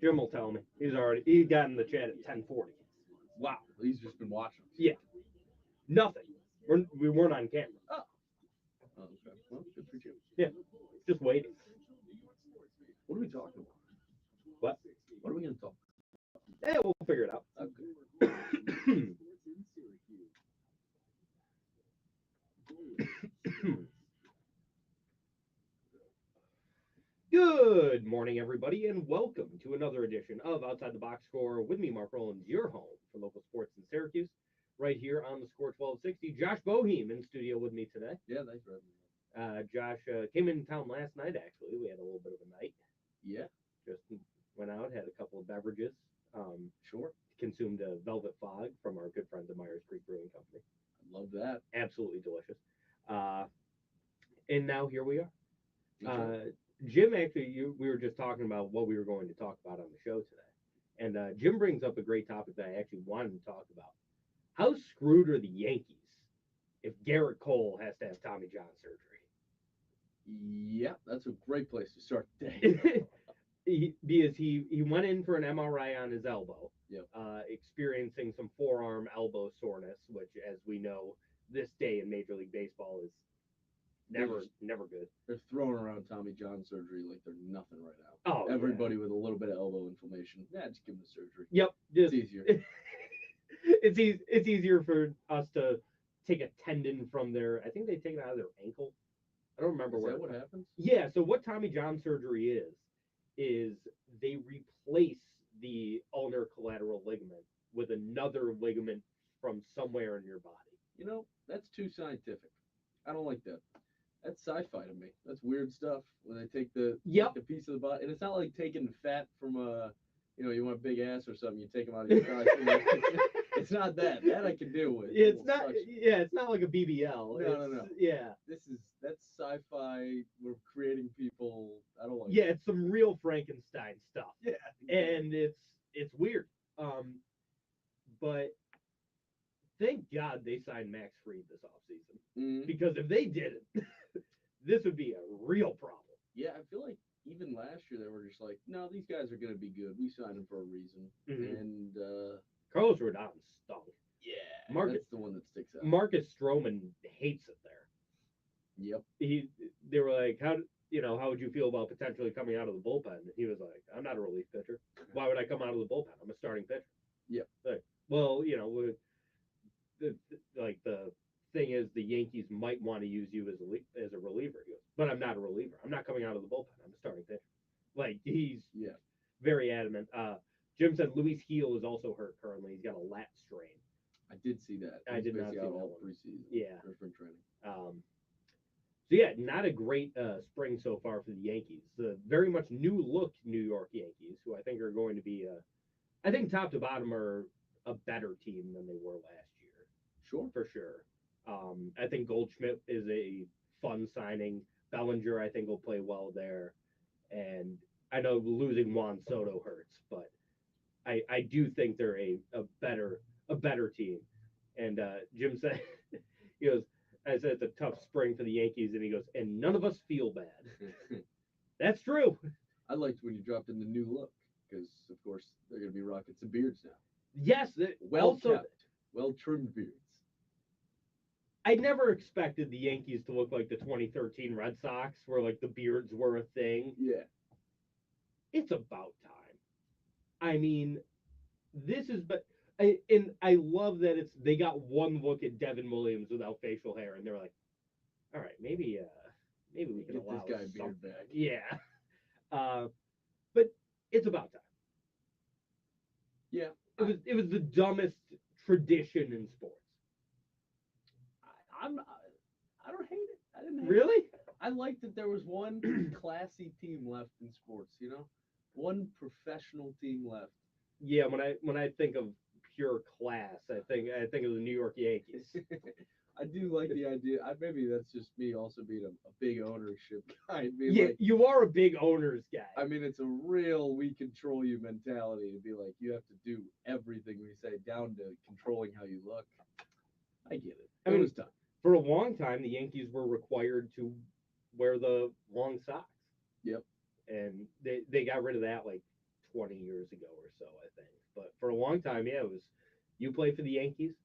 Jim will tell me. He got in the chat at 10:40. Wow, he's just been watching. Yeah. Nothing. We weren't on camera. Oh, okay. Well, good for you. Yeah. Just waiting. What are we talking about? What? What are we going to talk Yeah, we'll figure it out. Okay. Good morning, everybody, and welcome to another edition of Outside the Box Score with me, Mark Rowlands, your home for local sports in Syracuse, right here on the Score 1260. Josh Boheim in studio with me today. Yeah, thanks for having me. Josh came in town last night, actually. We had a little bit of a night. Yeah. Just went out, had a couple of beverages. Sure. Consumed a Velvet Fog from our good friends at Myers Creek Brewing Company. I love that. Absolutely delicious. And now here we are. Sure. Jim, actually, we were just talking about what we were going to talk about on the show today. And Jim brings up a great topic that I actually wanted to talk about. How screwed are the Yankees if Garrett Cole has to have Tommy John surgery? Yeah, that's a great place to start the day. Because he went in for an MRI on his elbow, Yep. Experiencing some forearm elbow soreness, which, as we know, this day in Major League Baseball is never good. They're throwing around Tommy John surgery like they're nothing right now. Oh, everybody with a little bit of elbow inflammation, just give them the surgery. Yep, it's easier. It's easier for us to take a tendon from their. I think they take it out of their ankle. I don't remember what happens. Yeah. So what Tommy John surgery is they replace the ulnar collateral ligament with another ligament from somewhere in your body. You know, that's too scientific. I don't like that. That's sci-fi to me. That's weird stuff when they take the piece of the body, and it's not like taking fat from you want a big ass or something. You take them out of your thigh. It's not that. That I can deal with. It's not. Yeah, it's not like a BBL. No. Yeah. That's sci-fi. We're creating people. I don't like. Yeah, it's some real Frankenstein stuff. Yeah. And it's weird. But thank God they signed Max Fried this offseason. Mm-hmm. Because if they didn't, this would be a real problem. Yeah, I feel like even last year they were just like, no, these guys are going to be good. We signed them for a reason. Mm-hmm. And Carlos Rodon stunk. Yeah, that's the one that sticks out. Marcus Stroman hates it there. Yep. They were like, how would you feel about potentially coming out of the bullpen? And he was like, I'm not a relief pitcher. Why would I come out of the bullpen? I'm a starting pitcher. Yep. Like, well, the thing is, the Yankees might want to use you as a reliever. He goes, but I'm not a reliever. I'm not coming out of the bullpen. I'm a starting pitcher. Like, he's very adamant. Jim said Luis Heel is also hurt currently. He's got a lat strain. I did see that. I did not see that all one. Preseason. Yeah. Or spring training. So yeah, not a great spring so far for the Yankees. Very much new look New York Yankees, who I think are going to be, I think top to bottom are a better team than they were last year. Sure. For sure. I think Goldschmidt is a fun signing. Bellinger, I think, will play well there. And I know losing Juan Soto hurts, but I do think they're a better team. And Jim said, he goes, I said it's a tough spring for the Yankees, and he goes, and none of us feel bad. That's true. I liked when you dropped in the new look, because of course they're going to be rocking some beards now. Yes, kept, well trimmed beards. I never expected the Yankees to look like the 2013 Red Sox, where like the beards were a thing. Yeah. It's about time. I mean, and I love that they got one look at Devin Williams without facial hair, and they're like, all right, maybe we can allow this guy beard back. Yeah. But it's about time. Yeah. It was the dumbest tradition in sports. I don't hate it. I didn't hate really? it. I liked that there was one classy team left in sports, one professional team left. Yeah, when I think of pure class, I think of the New York Yankees. I do like the idea. Maybe that's just me also being a big ownership guy. Yeah, you are a big owners guy. I mean, it's a real we control you mentality to be like, you have to do everything we say, down to controlling how you look. I get it. It was time. For a long time, the Yankees were required to wear the long socks. Yep. And they got rid of that like 20 years ago or so, I think. But for a long time, yeah, it was you play for the Yankees,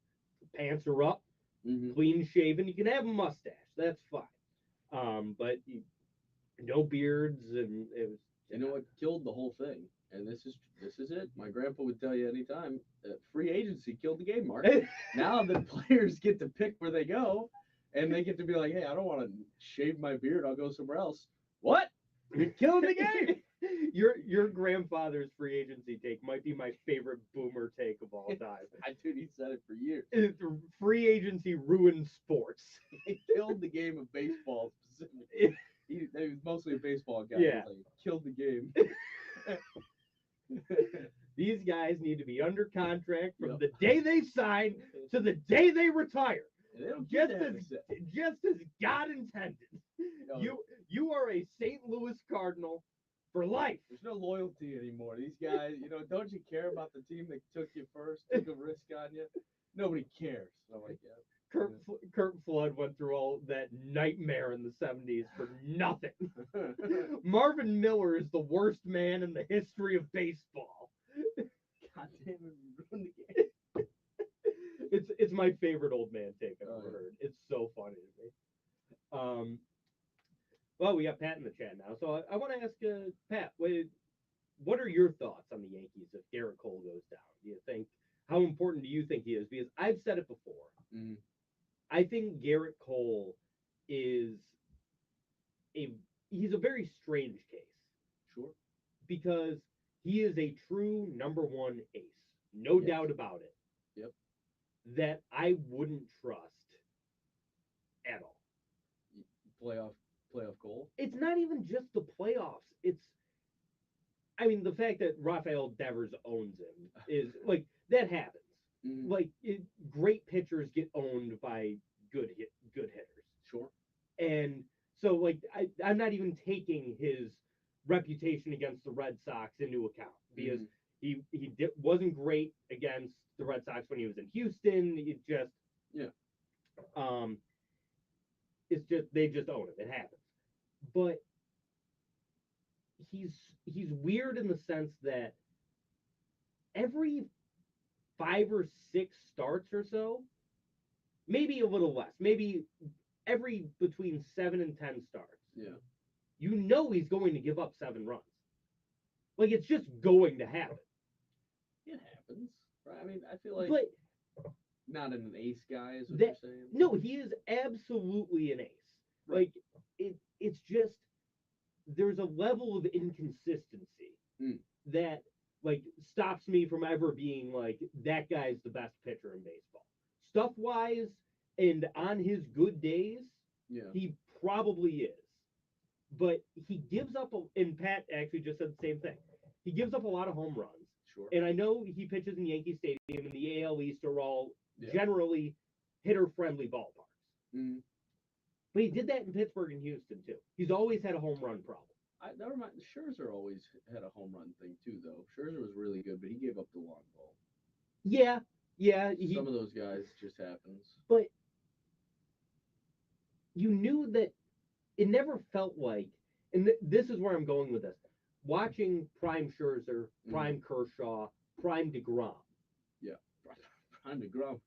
pants are up, clean shaven. You can have a mustache, that's fine. But no beards, and it was. You know what killed the whole thing? And this is it. My grandpa would tell you anytime. Free agency killed the game, Mark. Now the players get to pick where they go, and they get to be like, "Hey, I don't want to shave my beard. I'll go somewhere else." What? You're killing the game. Your grandfather's free agency take might be my favorite boomer take of all time. Dude, he said it for years. Free agency ruined sports. It killed the game of baseball specifically. He was mostly a baseball guy. Yeah. Like, killed the game. These guys need to be under contract from the day they sign to the day they retire. And they don't just as God intended. No. You are a St. Louis Cardinal for life. There's no loyalty anymore. These guys, don't you care about the team that took you first, took a risk on you? Nobody cares. I'm like, yeah. Kurt Flood went through all that nightmare in the 70s for nothing. Marvin Miller is the worst man in the history of baseball. God damn it, you ruined the game. It's my favorite old man take I've ever heard. It's so funny to me. Well, we got Pat in the chat now, so I want to ask Pat, what are your thoughts on the Yankees if Garrett Cole goes down? How important do you think he is? Because I've said it before. Mm-hmm. I think Garrett Cole is he's a very strange case. Sure. Because he is a true number one ace. No doubt about it. Yep. That I wouldn't trust at all. Playoff Cole? It's not even just the playoffs. The fact that Rafael Devers owns him is like that happens. Mm-hmm. Like great pitchers get owned by good hitters. Sure. And so like I'm not even taking his reputation against the Red Sox into account because he wasn't great against the Red Sox when he was in Houston. It's just they just own him. It happens. But he's weird in the sense that every 5 or 6 starts or so, maybe a little less, maybe every between 7 and 10 starts. Yeah. He's going to give up 7 runs. Like it's just going to happen. It happens. Right? I feel like not an ace guy is what you're saying. No, he is absolutely an ace. Right. Like it's just there's a level of inconsistency that like stops me from ever being like that guy's the best pitcher in baseball. Stuff wise and on his good days, he probably is. But he gives up and Pat actually just said the same thing. He gives up a lot of home runs. Sure. And I know he pitches in Yankee Stadium and the AL East are all generally hitter-friendly ballparks. Mm. But he did that in Pittsburgh and Houston, too. He's always had a home run problem. Never mind. Scherzer always had a home run thing, too, though. Scherzer was really good, but he gave up the long ball. Yeah. Some of those guys just happens. But you knew that it never felt like, and this is where I'm going with this, watching prime Scherzer, prime Kershaw, prime DeGrom. Yeah, prime DeGrom.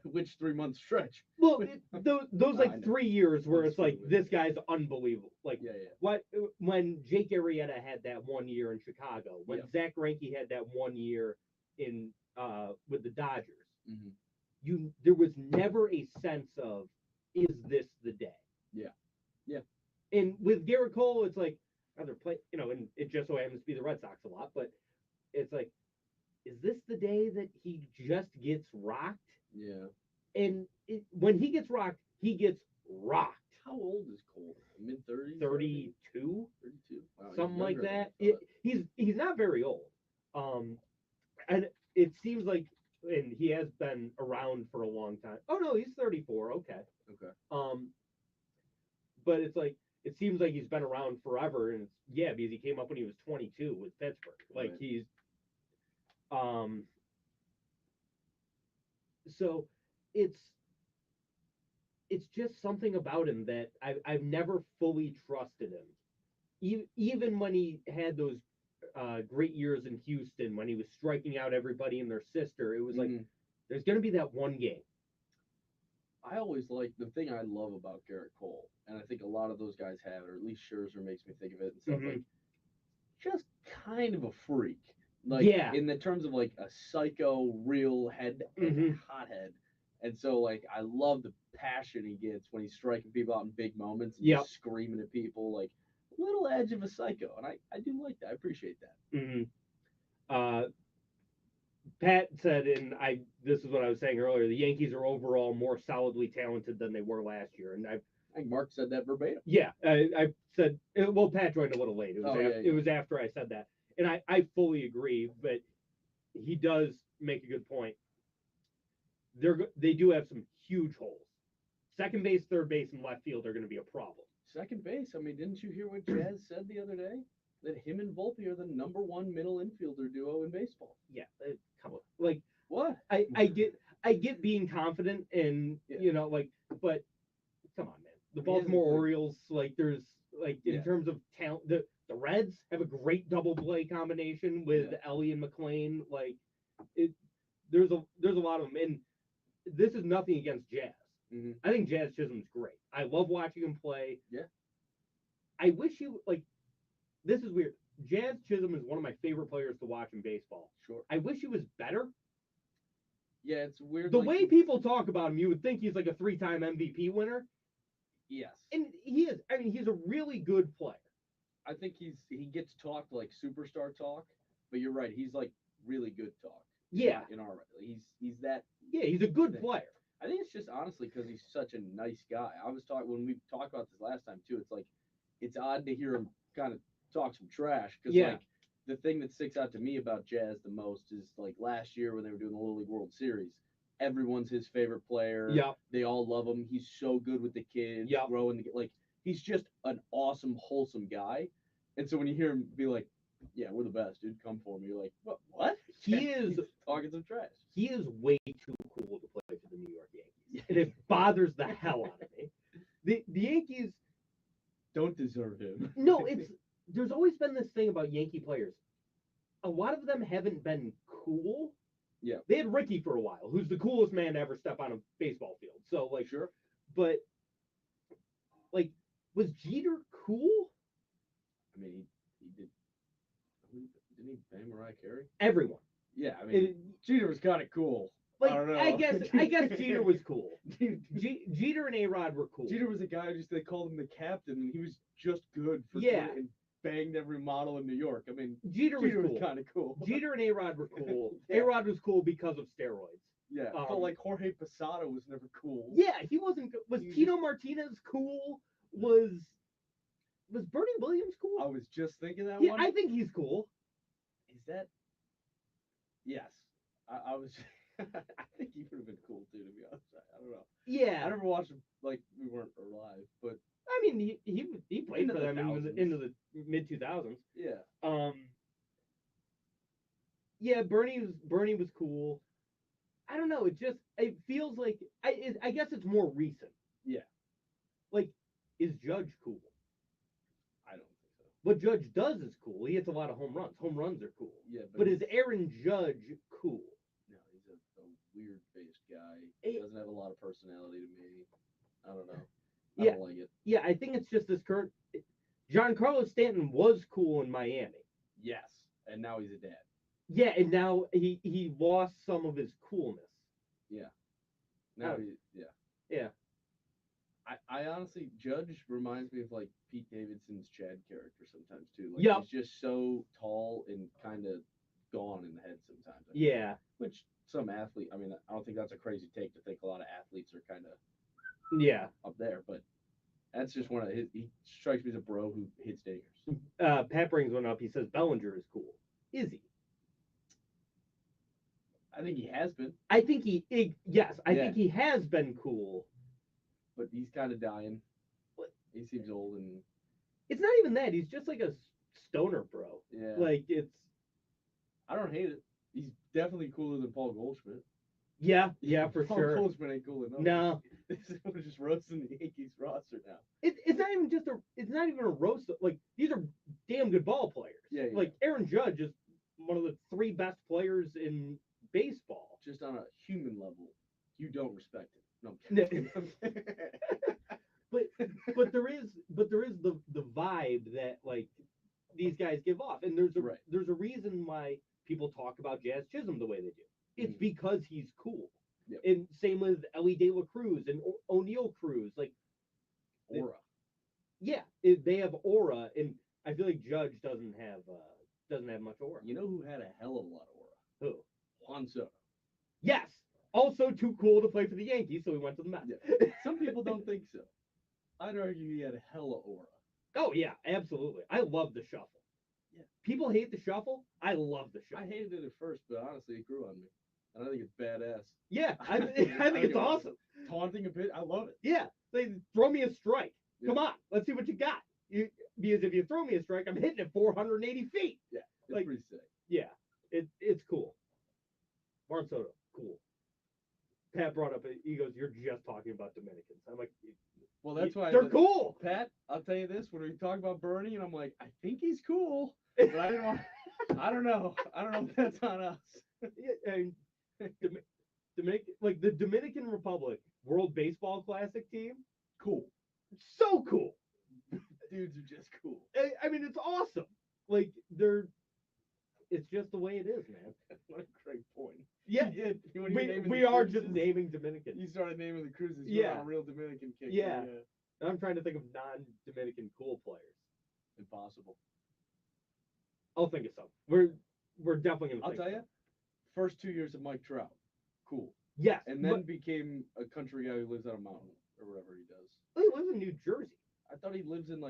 Which 3-month stretch? Well, those like 3 years where it's like this guy's unbelievable. Like when Jake Arrieta had that 1 year in Chicago, when Zach Greinke had that 1 year in with the Dodgers, there was never a sense of is this the day? Yeah. And with Garrett Cole, it's like other play, and it just so happens to be the Red Sox a lot, but it's like, is this the day that he just gets rocked? Yeah. And when he gets rocked, he gets rocked. How old is Cole? Mid-30s? 32? 32. Wow, something like that. He's not very old. And it seems like, and he has been around for a long time. Oh no, he's 34. Okay. But it's like it seems like he's been around forever, and because he came up when he was 22 with Pittsburgh. Like he's so it's just something about him that I've never fully trusted him. Even when he had those great years in Houston when he was striking out everybody and their sister. It was like, Mhm. there's going to be that one game. I always like the thing I love about Garrett Cole, and I think a lot of those guys have it, or at least Scherzer makes me think of it and stuff Mhm. like just kind of a freak. Like Yeah. in the terms of like a psycho real head Mhm. hothead. And so like I love the passion he gets when he's striking people out in big moments and Yep. just screaming at people like little edge of a psycho. And I do like that. I appreciate that. Mhm. Pat said, and this is what I was saying earlier, the Yankees are overall more solidly talented than they were last year. And I think Mark said that verbatim. yeah, I said, well, Pat joined a little late. It was, yeah. It was after I said that. And I fully agree, but he does make a good point. They do have some huge holes. Second base, third base, and left field are going to be a problem. Second base. I mean, didn't you hear what Jazz said the other day? That him and Volpe are the #1 middle infielder duo in baseball. Yeah, come on. Like what? I get being confident and like, but come on, man. The Baltimore Orioles, like, there's like in terms of talent, the Reds have a great double play combination with Ellie and McLean. Like, there's a lot of them, and this is nothing against Jazz. Mm-hmm. I think Jazz Chisholm's great. I love watching him play. Yeah. I wish he like. This is weird. Jazz Chisholm is one of my favorite players to watch in baseball. Sure. I wish he was better. Yeah, it's weird. The way people talk about him, you would think he's like a 3-time MVP winner. Yes. And he is. I mean, he's a really good player. I think he gets talked like superstar talk, but you're right. He's like really good talk. Yeah. In our he's that. Yeah, he's a good player. I think it's just honestly because he's such a nice guy. I was talking when we talked about this last time too. It's like it's odd to hear him kind of talk some trash because like the thing that sticks out to me about Jazz the most is like last year when they were doing the Little League World Series. Everyone's his favorite player. Yeah. They all love him. He's so good with the kids. Yeah. Growing the like he's just an awesome, wholesome guy. And so when you hear him be like, "Yeah, we're the best, dude. Come for me," you're like, "What? What?" He is talking some trash. He is way too cool to play for the New York Yankees, and it bothers the hell out of me. The Yankees don't deserve him. No, there's always been this thing about Yankee players. A lot of them haven't been cool. Yeah. They had Ricky for a while, who's the coolest man to ever step on a baseball field. So, like, sure. But, like, was Jeter cool? I mean, he did. Didn't he bang Mariah Carey? Everyone. Yeah, I mean, Jeter was kind of cool. Like, I don't know. I guess Jeter was cool. Jeter and A-Rod were cool. Jeter was a guy who they called him the captain, and he was just good for and banged every model in New York. I mean, Jeter was cool. Kind of cool. Jeter and A-Rod were cool. A-Rod was cool because of steroids. Yeah, but like Jorge Posada was never cool. Yeah, he wasn't. Was Tino Martinez cool? Was Bernie Williams cool? I was just thinking that one. Yeah, I think he's cool. Is that? Yes, I was. I think he would have been cool too, to be honest. I don't know. Yeah, I never watched him like we weren't alive, but I mean he played for them into the mid 2000s. Yeah. Yeah, Bernie was cool. I don't know. It feels like I guess it's more recent. Yeah. Like, is Judge cool? I don't think so. What Judge does is cool. He hits a lot of home runs. Home runs are cool. Yeah, but is Aaron Judge cool? No, he's a weird-faced guy. He doesn't have a lot of personality to me. I don't know. I don't like it. Yeah, I think it's just this current. Giancarlo Stanton was cool in Miami. Yes, and now he's a dad. Yeah, and now he lost some of his coolness. Yeah. Now Yeah. I honestly, Judge reminds me of like Pete Davidson's Chad character sometimes too. Like he's just so tall and kind of gone in the head sometimes. Yeah. Which some athlete, I mean, I don't think that's a crazy take to think a lot of athletes are kind of up there, but that's just one of his. He strikes me as a bro who hits dingers. Pat brings one up. He says Bellinger is cool. Is he? I think he has been. I think he think he has been cool. But he's kind of dying. He seems old, and it's not even that. He's just like a stoner bro. Yeah. Like it's. I don't hate it. He's definitely cooler than Paul Goldschmidt. Yeah, for Paul sure. Goldschmidt ain't cool enough. No, We're just roasting the Yankees roster now. It's not even it's not even a roast. Like, these are damn good ball players. Yeah. Like, Aaron Judge is one of the 3 best players in baseball. Just on a human level, you don't respect him. No, I'm kidding. but there is the vibe that, like, these guys give off, and there's a reason why people talk about Jazz Chisholm the way they do. It's because he's cool. Yep. And same with Ellie De La Cruz and O'Neal Cruz, like, aura. They have aura, and I feel like Judge doesn't have much aura. You know who had a hell of a lot of aura? Who? Juan Soto. Yes. Also too cool to play for the Yankees, so he went to the Mets. Yeah. Some people don't think so. I'd argue he had a hella aura. Oh yeah, absolutely. I love the shuffle. Yeah. People hate the shuffle. I love the shuffle. I hated it at first, but honestly, it grew on me. And I think it's badass. Yeah, I think it's awesome. Taunting a bit, I love it. Yeah, they throw me a strike. Yeah. Come on, let's see what you got. Because if you throw me a strike, I'm hitting it 480 feet. Yeah, it's like, pretty sick. Yeah, it's cool. Juan Soto, cool. Pat brought up, he goes, "You're just talking about Dominicans." I'm like, well, that's why they're cool. Pat, I'll tell you this: when we talk about Bernie, and I'm like, I think he's cool, but I don't know. I don't know if that's on us. Yeah, and the Dominican Republic World Baseball Classic team, cool, so cool. Dudes are just cool. I mean, it's awesome. Like, it's just the way it is, man. What a great point. Yeah, we are just naming Dominicans. You started naming the cruises. Yeah, on a real Dominican kick. Yeah. I'm trying to think of non-Dominican cool players. Impossible. I'll think of some. We're definitely gonna. I'll tell you. First 2 years of Mike Trout, cool. Yes, and then became a country guy who lives on a mountain or whatever he does. Well, he lives in New Jersey. I thought he lives in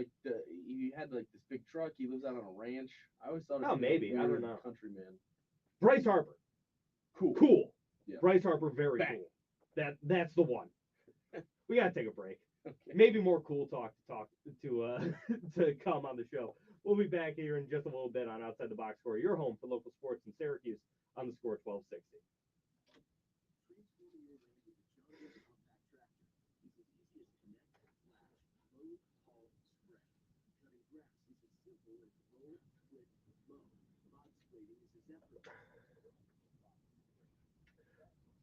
he had like this big truck. He lives out on a ranch. I always thought. Oh, maybe, I don't know. Country man. Bryce Harper. Cool. Yeah. Bryce Harper, very cool. That's the one. We gotta take a break. Okay. Maybe more cool talk to come on the show. We'll be back here in just a little bit on Outside the Box Score, your home for local sports in Syracuse on the Score 1260.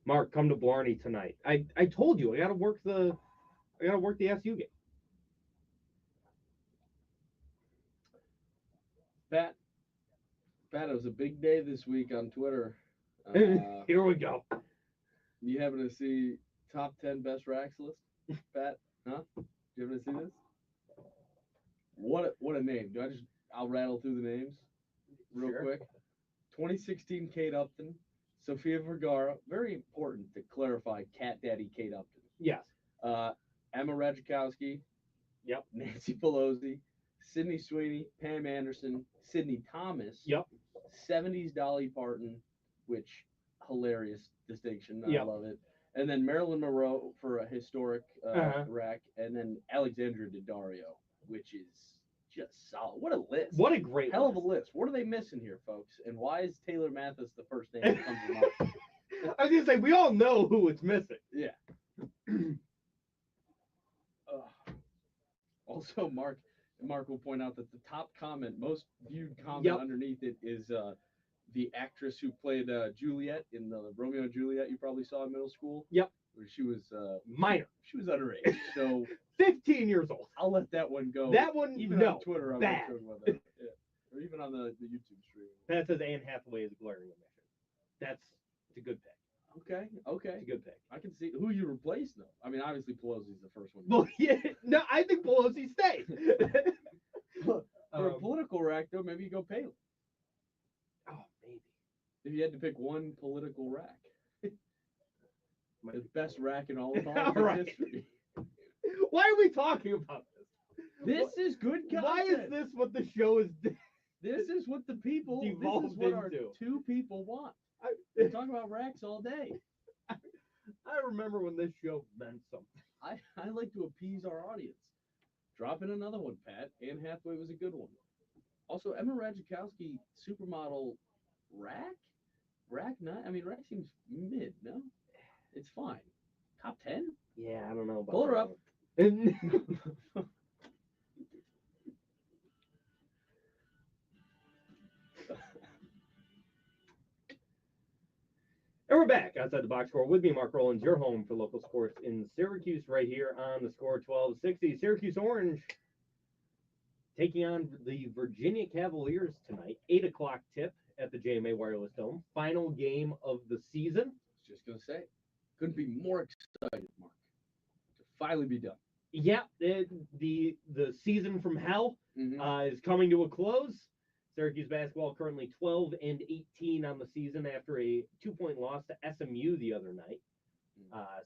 Mark, come to Blarney tonight. I told you I gotta work the SU game. Pat, it was a big day this week on Twitter. Here we go. You happen to see top 10 best racks list, Pat? Huh? You happen to see this? What a name. I'll rattle through the names real quick. 2016 Kate Upton, Sofia Vergara. Very important to clarify, Cat Daddy Kate Upton. Yes. Emma Radzikowski. Yep. Nancy Pelosi. Sydney Sweeney, Pam Anderson, Sydney Thomas. Yep. 70s Dolly Parton, which hilarious distinction. I yep. love it. And then Marilyn Monroe for a historic rack, and then Alexandra Daddario, which is just solid. What a list! What a great hell of a list. What are they missing here, folks? And why is Taylor Mathis the first name that comes to mind? I was gonna say we all know who it's missing. Yeah. Also, Mark will point out that the top comment, most viewed comment underneath it is the actress who played Juliet in the Romeo and Juliet you probably saw in middle school. Yep. Where she was minor. She was underage. So 15 years old. I'll let that one go. That one, even on Twitter, I'm bad. talking about that. Yeah. Or even on the YouTube stream. That says Anne Hathaway is a glaring omission. That's a good pick. Okay. It's a good pick. I can see who you replace though. I mean, obviously Pelosi's the first one. Well, yeah, no, I think Pelosi stays. For a political rack though, maybe you go Palin. Oh, maybe. If you had to pick one political rack. The best rack in all of politics history. Why are we talking about this? This is good content. Why is this what the show is? This is what the people. Devolved this is what into. Our two people want. We talk about racks all day. I remember when this show meant something. I like to appease our audience. Drop in another one, Pat. Anne Hathaway was a good one. Also, Emma Radzikowski, supermodel rack? Rack 9? I mean, rack seems mid, no? It's fine. Top 10? Yeah, I don't know about Pull her that up. one. And we're back outside the box score with me, Mark Rowlands, your home for local sports in Syracuse, right here on the score 1260. Syracuse Orange taking on the Virginia Cavaliers tonight, 8 o'clock tip at the JMA Wireless Dome. Final game of the season. I was just going to say, couldn't be more excited, Mark, to finally be done. Yeah, the season from hell is coming to a close. Syracuse basketball currently 12-18 on the season after a 2-point loss to SMU the other night,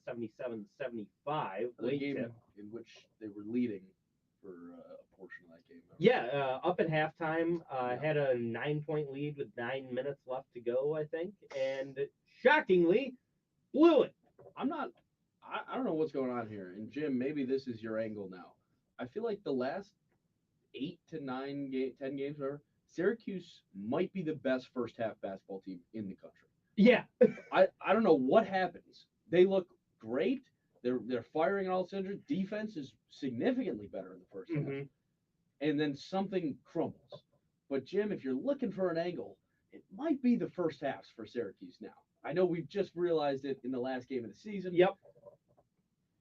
77-75. The game in which they were leading for a portion of that game. Yeah, up at halftime, had a 9-point lead with 9 minutes left to go, I think, and shockingly blew it. I don't know what's going on here. And Jim, maybe this is your angle now. I feel like the last 8 to 10 games, whatever, Syracuse might be the best first half basketball team in the country. Yeah. I don't know what happens. They look great. They're firing on all cylinders. Defense is significantly better in the first half. And then something crumbles. But Jim, if you're looking for an angle, it might be the first halves for Syracuse now. I know we've just realized it in the last game of the season. Yep.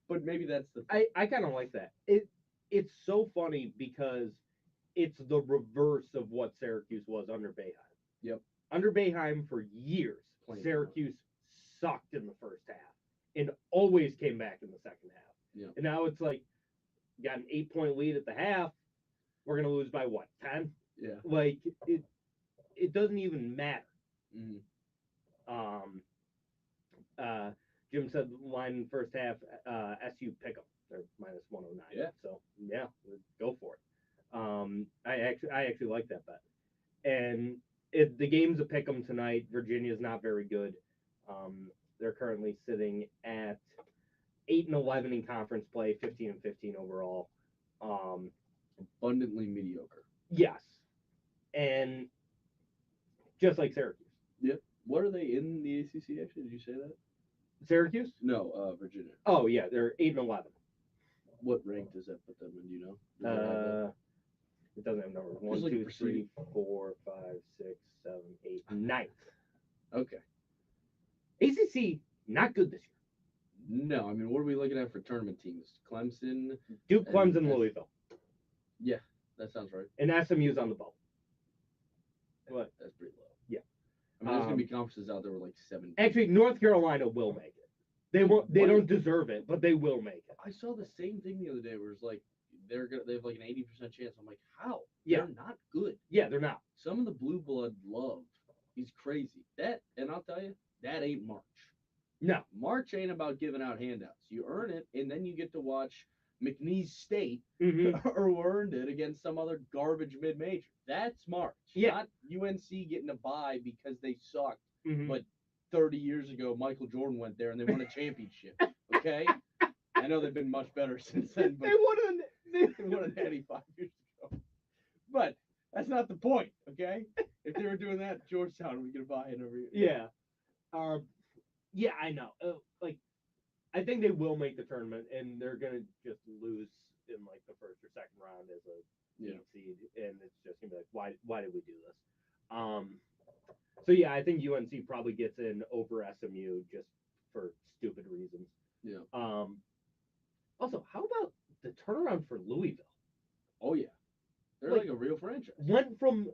But maybe that's the I kind of like that. It's so funny because it's the reverse of what Syracuse was under Boeheim. Yep. Under Boeheim for years, Syracuse sucked in the first half and always came back in the second half. Yep. And now it's like, got an 8-point lead at the half. We're going to lose by what, 10? Yeah. Like, it doesn't even matter. Jim said the line in the first half, SU pick 'em. They're minus 109. Yeah. So, yeah, go for it. I actually like that bet. And the game's a pick 'em tonight. Virginia's not very good. They're currently sitting at 8-11 in conference play, 15-15 overall. Abundantly mediocre. Yes. And just like Syracuse. Yep. What are they in the ACC, actually? Did you say that? Syracuse? No, Virginia. Oh, yeah, they're 8-11. What rank does that put them in, do you know? It doesn't have numbers. 1, 2, 3, 4, 5, 6, 7, 8, 9th. Okay. ACC, not good this year. No, I mean, what are we looking at for tournament teams? Clemson? Duke, Clemson, Louisville. Yeah, that sounds right. And SMU's on the boat. What? That's pretty low. Yeah. I mean, there's going to be conferences out there with like 7. Actually, North Carolina will make it. They won't. They don't deserve it, but they will make it. I saw the same thing the other day where it's like they have like an 80% chance. I'm like, how? Yeah. They're not good. Yeah, they're not. Some of the blue blood love is crazy. And I'll tell you, that ain't March. No. March ain't about giving out handouts. You earn it, and then you get to watch McNeese State or who earned it against some other garbage mid-major. That's March. Yeah. Not UNC getting a bye because they sucked. But 30 years ago, Michael Jordan went there and they won a championship. Okay? I know they've been much better since then. But they won a natty 5 years ago. But that's not the point, okay? If they were doing that, Georgetown would get a buy-in every year. Yeah. Yeah, I know. I think they will make the tournament, and they're gonna just lose in like the first or second round as a seed, and it's just gonna be like, why did we do this? So yeah, I think UNC probably gets in over SMU just for stupid reasons. Yeah. Also, how about the turnaround for Louisville? Oh yeah, they're like a real franchise. Went from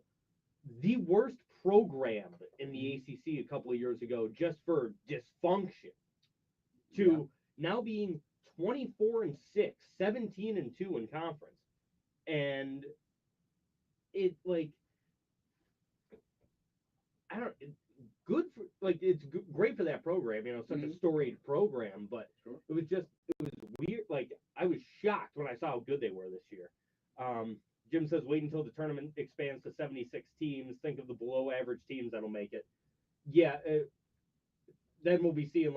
the worst program in the ACC a couple of years ago just for dysfunction to now being 24-6, 17-2 in conference. And it good for it's great for that program, such a storied program, but it was weird. I was shocked when I saw how good they were this year. Jim says, wait until the tournament expands to 76 teams. Think of the below average teams that'll make it. Yeah, then we'll be seeing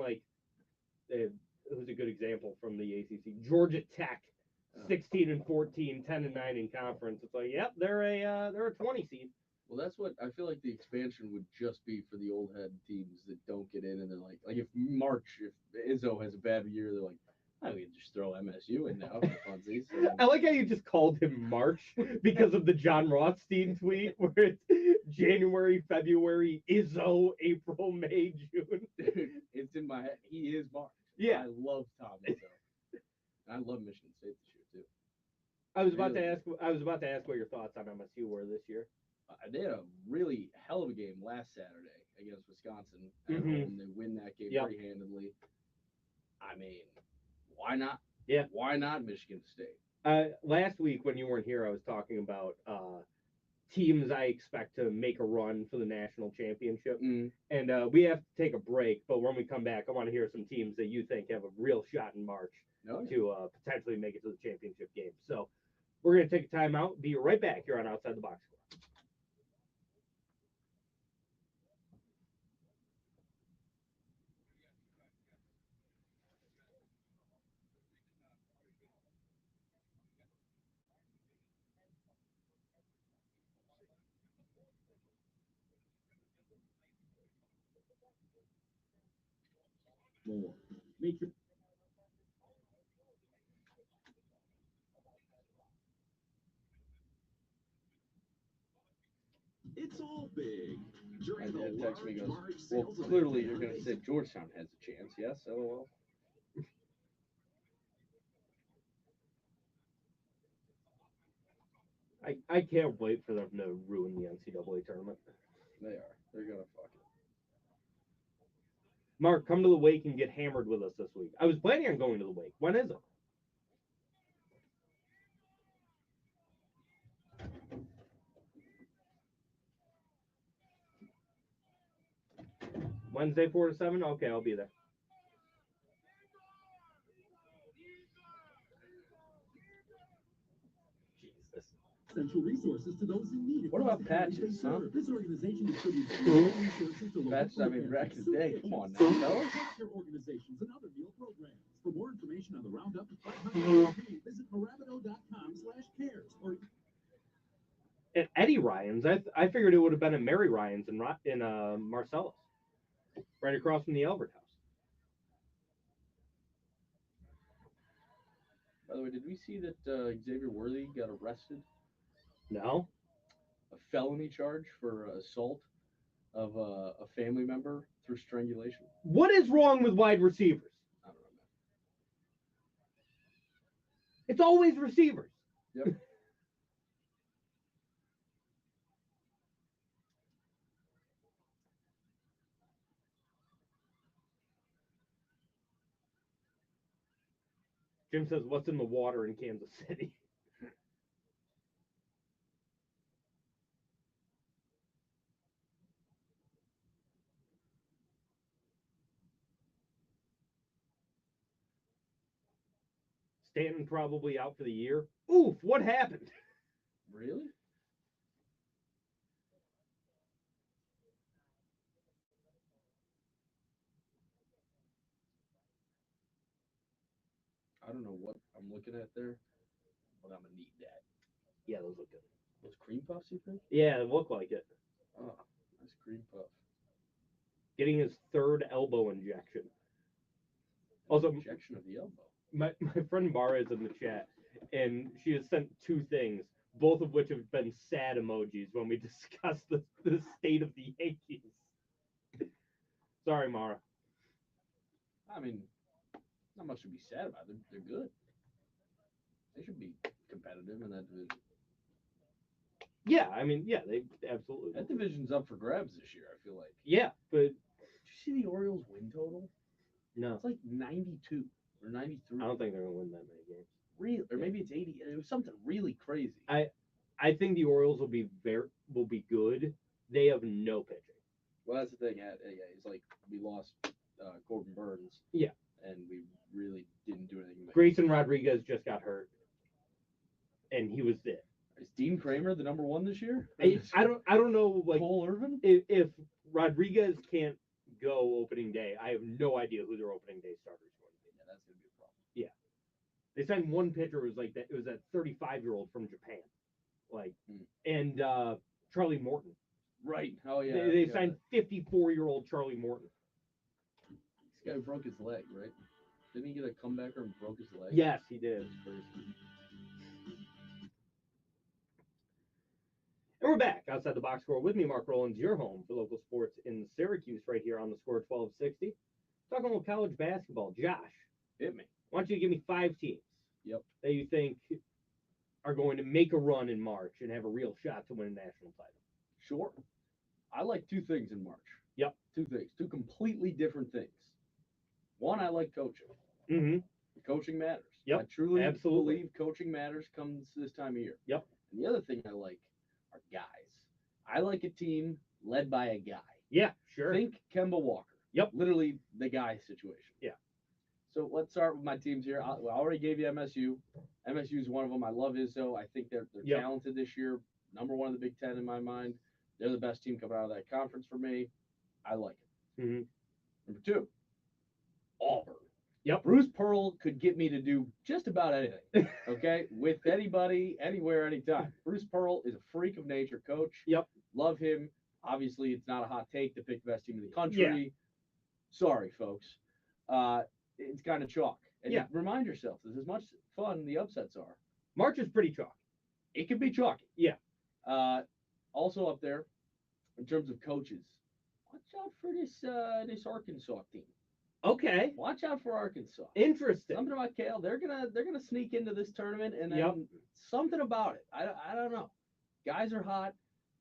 it was a good example from the ACC. Georgia Tech, 16-14, 10-9 in conference. It's like, yep, they're a 20 seed. Well, that's what I feel like the expansion would just be for the old head teams that don't get in, and they're like if Izzo has a bad year, they're like, I mean, just throw MSU in now for funsies. I like how you just called him March because of the John Rothstein tweet where it's January, February, Izzo, April, May, June. It's in my head. He is Mark. Yeah. I love Tom Izzo. I love Michigan State this year too. I was about to ask what your thoughts on MSU were this year. They had a really hell of a game last Saturday against Wisconsin at home. They win that game pretty handedly. I mean, why not? Yeah. Why not Michigan State? Last week when you weren't here, I was talking about teams I expect to make a run for the national championship. And we have to take a break, but when we come back, I want to hear some teams that you think have a real shot in March to potentially make it to the championship game. So we're going to take a timeout. Be right back here on Outside the Box Score. More. Make your It's all big. My dad texts me goes, well, clearly you're going to say Georgetown has a chance. Yes, LOL. I can't wait for them to ruin the NCAA tournament. They are. They're going to fuck it. Mark, come to the Wake and get hammered with us this week. I was planning on going to the Wake. When is it? Wednesday, 4 to 7? Okay, I'll be there. Jesus. Essential resources to those in need. What about patches, huh? This organization distributes resources to Patches, I mean, back in the day. Come on now, fellas. Healthcare organizations and other meal programs. For more information on the Roundup 500 campaign, visit morabito.com/cares or At Eddie Ryan's, I figured it would have been at Mary Ryan's in Marcellus, right across from the Albert House. By the way, did we see that Xavier Worthy got arrested? No. A felony charge for assault of a family member through strangulation. What is wrong with wide receivers? I don't know, man. It's always receivers. Yep. Jim says, what's in the water in Kansas City? Stanton probably out for the year. Oof, what happened? Really? I don't know what I'm looking at there, but I'm going to need that. Yeah, those look good. Those cream puffs, you think? Yeah, it looked like it. Oh, nice cream puff. Getting his third elbow injection. Also, injection of the elbow. My friend Mara is in the chat, and she has sent two things, both of which have been sad emojis when we discuss the state of the Yankees. Sorry, Mara. I mean, not much to be sad about. They're good. They should be competitive in that division. Yeah, I mean, yeah, they absolutely. That division's up for grabs this year, I feel like. Yeah, but did you see the Orioles win total? No. It's like 92 or 93. I don't think they're gonna win that many games. Really, or maybe it's 80. It was something really crazy. I think the Orioles will be good. They have no pitching. Well, that's the thing. Yeah, it's like we lost Corbin Burns. Yeah. And we really didn't do anything. Grayson Rodriguez just got hurt, and he was it. Is Dean Kramer the number one this year? I don't know. Like Cole Irvin. If Rodriguez can't go opening day, I have no idea who their opening day starter is going to be. Yeah, that's gonna be a problem. Yeah, they signed one pitcher. It was like that. It was that 35-year-old from Japan, and Charlie Morton. Right. Oh yeah. They signed 54-year-old Charlie Morton. This guy broke his leg, right? Didn't he get a comebacker and broke his leg? Yes, he did. And we're back outside the box score with me, Mark Rowlands, your home for local sports in Syracuse, right here on the score 1260. Talking about college basketball. Josh, Hit me. why don't you give me 5 teams Yep. that you think are going to make a run in March and have a real shot to win a national title? Sure. I like 2 things in March. Yep. 2 things. 2 completely different things. One, I like coaching. Mm-hmm. Coaching matters. Yep. I truly Absolutely. believe coaching matters comes this time of year. Yep. And the other thing I like are guys. I like a team led by a guy. Yeah, sure. Think Kemba Walker. Yep. Literally the guy situation. Yeah. So let's start with my teams here. I already gave you MSU. MSU is one of them. I love Izzo. I think they're Yep. talented this year. Number 1 in the Big Ten in my mind. They're the best team coming out of that conference for me. I like it. Mm-hmm. Number 2, Auburn. Yep. Bruce Pearl could get me to do just about anything. Okay, with anybody, anywhere, anytime. Bruce Pearl is a freak of nature coach. Yep. Love him. Obviously, it's not a hot take to pick the best team in the country. Yeah. Sorry, folks. It's kind of chalk. And Yeah. remind yourself, there's as much fun the upsets are. March is pretty chalky. It can be chalky. Yeah. Also up there, in terms of coaches, watch out for this Arkansas team. Okay. Watch out for Arkansas. Interesting. Something about Cal. They're gonna sneak into this tournament, and then Yep. something about it. I don't know. Guys are hot.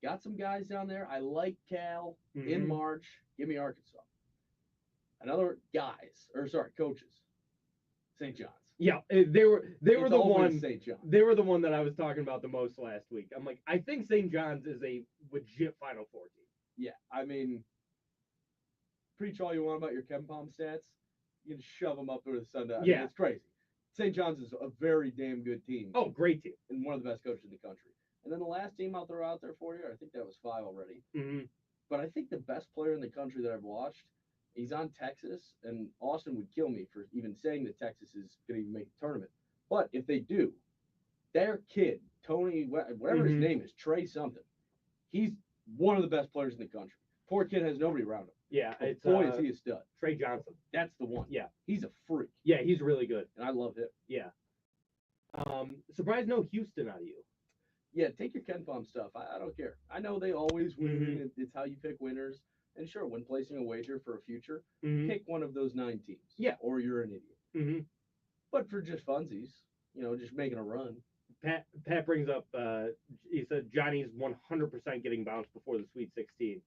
Got some guys down there. I like Cal in Mhm. March. Give me Arkansas. Another coaches. St. John's. Yeah, they were It's the always one. St. John's. They were the one that I was talking about the most last week. I'm like, I think St. John's is a legit Final Four team. Yeah, I mean, preach all you want about your KenPom stats. You can shove them up there with the sun. Yeah. It's crazy. St. John's is a very damn good team. Oh, great team. And one of the best coaches in the country. And then the last team I'll throw out there for you, I think that was 5 already. Mm-hmm. But I think the best player in the country that I've watched, he's on Texas, and Austin would kill me for even saying that Texas is going to even make the tournament. But if they do, their kid, Tony, whatever his Mhm. name is, Trey something, he's one of the best players in the country. Poor kid has nobody around him. Yeah, But it's boy, is he a stud. Trey Johnson. That's the one. Yeah. He's a freak, Yeah, he's really good. and I love him. Yeah. Surprised no Houston out of you. Yeah, take your KenPom stuff. I don't care. I know they always win. Mhm. It's how you pick winners. And sure, when placing a wager for a future, Mm-hmm. pick one of those 9 teams. Yeah. Or you're an idiot. Mm-hmm. But for just funsies, just making a run. Pat brings up. He said Johnny's 100% getting bounced before the Sweet 16,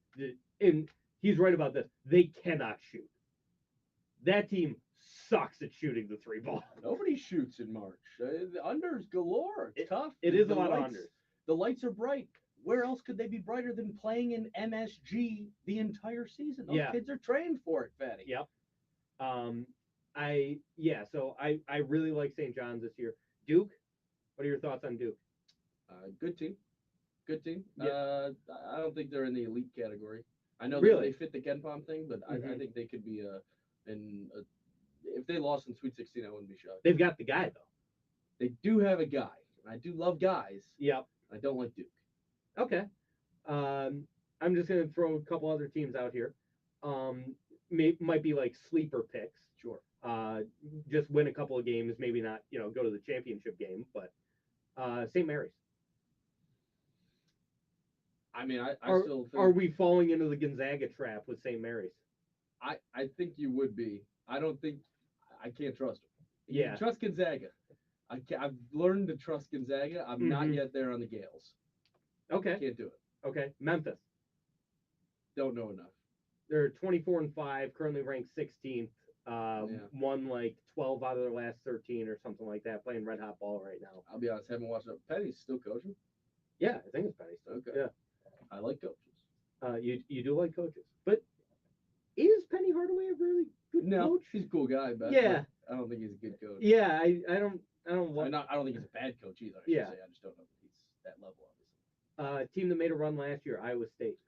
and he's right about this. They cannot shoot. That team sucks at shooting the 3 ball. Nobody shoots in March. The unders galore. It's tough. It is The a lot of lights- unders. The lights are bright. Where else could they be brighter than playing in MSG the entire season? Those Yeah. kids are trained for it, Fatty. Yep. So I really like St. John's this year. Duke, what are your thoughts on Duke? Good team. Good team. Yeah. I don't think they're in the elite category. I know Really? they fit the KenPom thing, but I Mhm. think they could be if they lost in Sweet 16, I wouldn't be shocked. They've got the guy though. They do have a guy, and I do love guys. Yep. I don't like Duke. Okay. I'm just gonna throw a couple other teams out here. Might be like sleeper picks. Sure. Just win a couple of games, maybe not, go to the championship game, but St. Mary's. I mean, I still think Are we falling into the Gonzaga trap with St. Mary's? I think you would be. I can't trust them. You Yeah. can trust Gonzaga. I've learned to trust Gonzaga. I'm not Mhm. yet there on the Gales. Okay. Can't do it. Okay. Memphis. Don't know enough. They're 24-5, currently ranked 16th. Yeah. Won like 12 out of their last 13 or something like that. Playing red hot ball right now. I'll be honest, haven't watched it. Penny's still coaching. Yeah, I think it's Penny still. Okay. Yeah. I like coaches. You do like coaches, but is Penny Hardaway a really good coach? He's a cool guy, but Yeah. I don't think he's a good coach. Yeah, I don't I don't think he's a bad coach either. I should Yeah. say. I just don't know if he's that level, obviously. Team that made a run last year, Iowa State.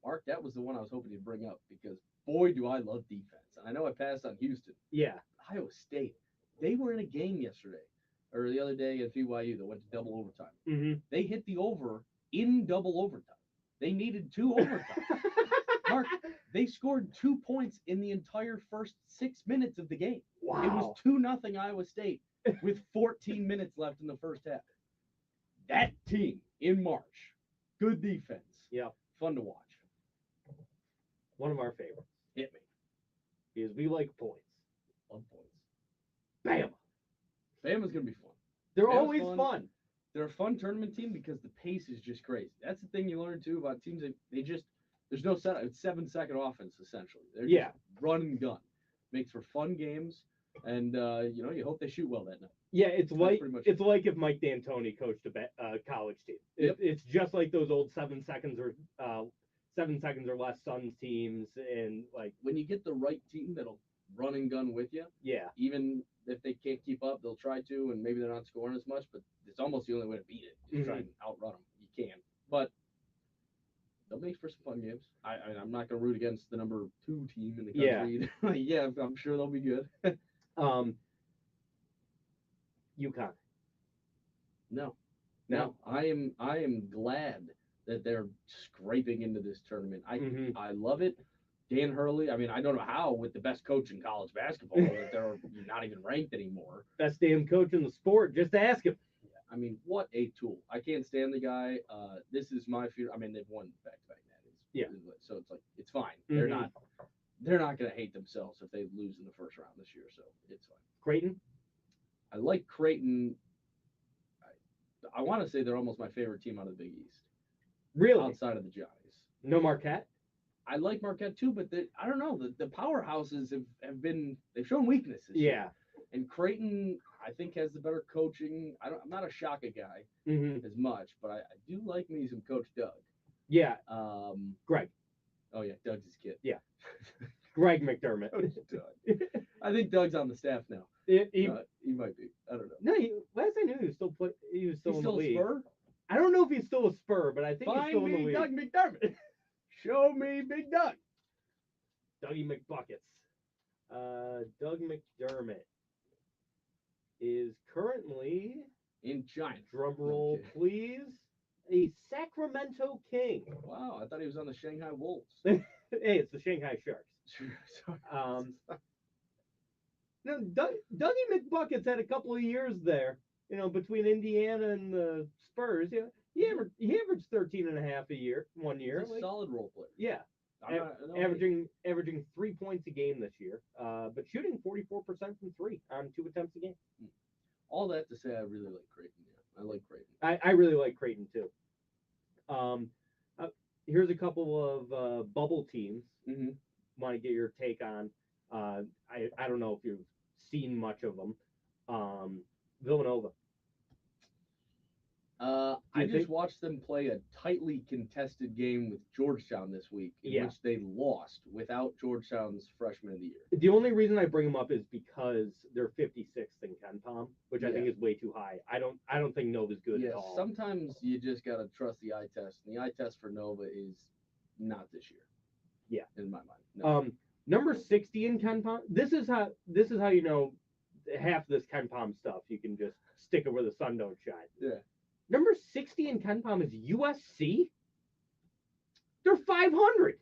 Mark, that was the one I was hoping you'd bring up because boy, do I love defense. And I know I passed on Houston. Yeah. Iowa State, they were in a game yesterday or the other day at BYU that went to double overtime. Mm-hmm. They hit the over in double overtime. They needed 2 overtimes. Mark, they scored 2 points in the entire first 6 minutes of the game. Wow. It was 2-0 Iowa State with 14 minutes left in the first half. That team in March, good defense. Yeah. Fun to watch. One of our favorites. Hit me. Because we like points. Love points. Bama. Bama's going to be fun. They're Bama's always fun. fun. They're a fun tournament team because the pace is just crazy. That's the thing you learn too about teams that they just there's no setup. It's 7-second offense essentially. They're just run and gun. Makes for fun games, and you hope they shoot well that night. Yeah, it's like it. if Mike D'Antoni coached a college team. It's just like those old 7 seconds or 7 seconds or less Suns teams, and like when you get the right team that'll run and gun with you. Yeah. Even if they can't keep up, they'll try to, and maybe they're not scoring as much, but it's almost the only way to beat it. Is try and outrun them. You can, but they'll make for some fun games. I mean, I'm not going to root against the number 2 team in the country. Yeah, I'm sure they'll be good. UConn. No. I am glad that they're scraping into this tournament. I love it. Dan Hurley, I mean, I don't know how with the best coach in college basketball that they're not even ranked anymore. Best damn coach in the sport. Just ask him. I mean, what a tool. I can't stand the guy. This is my fear. I mean, they've won back-to-back natties. Yeah. So it's like, it's fine. They're not going to hate themselves if they lose in the first round this year. So it's fine. Creighton? I like Creighton. I want to say they're almost my favorite team out of the Big East. Really? Outside of the Johnnies. No Marquette? I like Marquette too, but I don't know. The powerhouses they've shown weaknesses. Yeah. And Creighton, I think, has the better coaching. I'm not a Shaka guy as much, but I do like me some Coach Doug. Yeah. Greg. Oh yeah, Doug's his kid. Yeah. Greg McDermott. Coach Doug. I think Doug's on the staff now. He might be. I don't know. No, last I knew he was still in the league. A Spur? I don't know if he's still a Spur, but I think he's still in the league. Doug McDermott. Show me Big Doug. Dougie McBuckets. Doug McDermott is currently in China. Drum roll, please. A Sacramento King. Wow, I thought he was on the Shanghai Wolves. Hey, it's the Shanghai Sharks. Sorry. No, Dougie McBuckets had a couple of years there. between Indiana and the Spurs. He averaged 13.5 a year, 1 year. He's a solid role player. Yeah. Averaging 3 points a game this year, but shooting 44% from 3 on 2 attempts a game. All that to say, I really like Creighton. Yeah, I like Creighton. I really like Creighton too. Here's a couple of bubble teams. Want to get your take on? I don't know if you've seen much of them. Villanova. I just watched them play a tightly contested game with Georgetown this week, in which they lost without Georgetown's freshman of the year. The only reason I bring them up is because they're 56th in KenPom, which I think is way too high. I don't think Nova's good at all. Sometimes you just gotta trust the eye test, and the eye test for Nova is not this year. Yeah, in my mind. No. Number 60 in KenPom. This is how you know half this KenPom stuff. You can just stick it where the sun don't shine. Yeah. Number 60 in KenPom is USC. They're 500.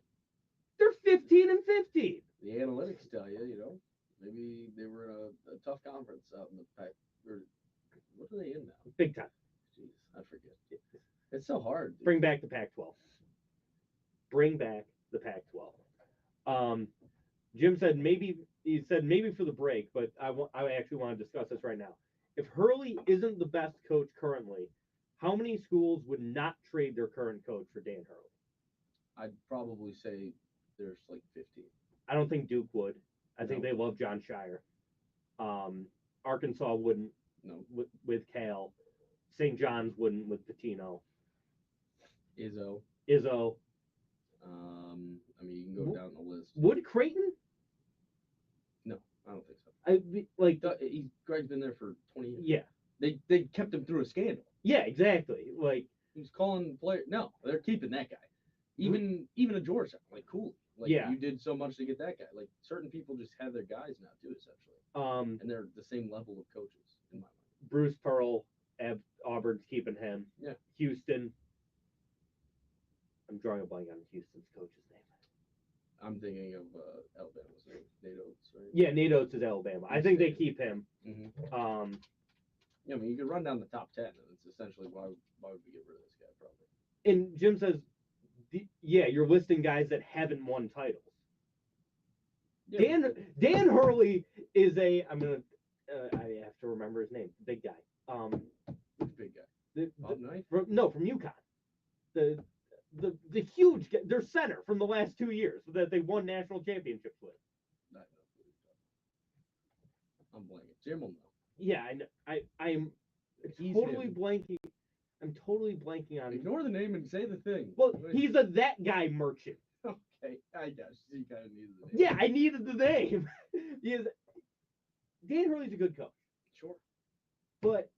They're 15 and 15. The analytics tell you, maybe they were in a tough conference out in the Pac. What are they in now? Big Ten. Jeez, I forget. It's so hard. Dude. Bring back the Pac-12. Bring back the Pac-12. Jim said maybe for the break, but I actually want to discuss this right now. If Hurley isn't the best coach currently, how many schools would not trade their current coach for Dan Hurley? I'd probably say there's like 15. I don't think Duke would. I think they love John Shire. Arkansas wouldn't. No. With Kale. St. John's wouldn't with Pitino. Izzo. I mean, you can go down the list. Would Creighton? No, I don't think so. Greg's been there for 20 years. Yeah. They kept him through a scandal. Yeah, exactly. Like he's calling players. No, they're keeping that guy. Even a Georgetown, cool. You did so much to get that guy. Certain people just have their guys now too, essentially. And they're the same level of coaches in my mind. Bruce Pearl, Auburn's keeping him. Yeah. Houston. I'm drawing a blank on Houston's coach's name. I'm thinking of Alabama's name, Nate Oates, right? Yeah, Nate Oates is Alabama. I think they keep him. Mm-hmm. Yeah, I mean, you could run down the top 10, and it's essentially why would we get rid of this guy, probably. And Jim says, yeah, you're listing guys that haven't won titles. Yeah, Dan Hurley is I have to remember his name, big guy. Which big guy? Bob Knight? No, from UConn. The huge guy, their center from the last 2 years that they won national championships with. I'm blanking. Jim will know. Yeah, I'm totally blanking. I'm totally blanking on. Ignore the name and say the thing. Well, he's a that guy merchant. Okay, I guess you kind of needed the name. Yeah, I needed the name. Dan Hurley's a good coach. Sure. But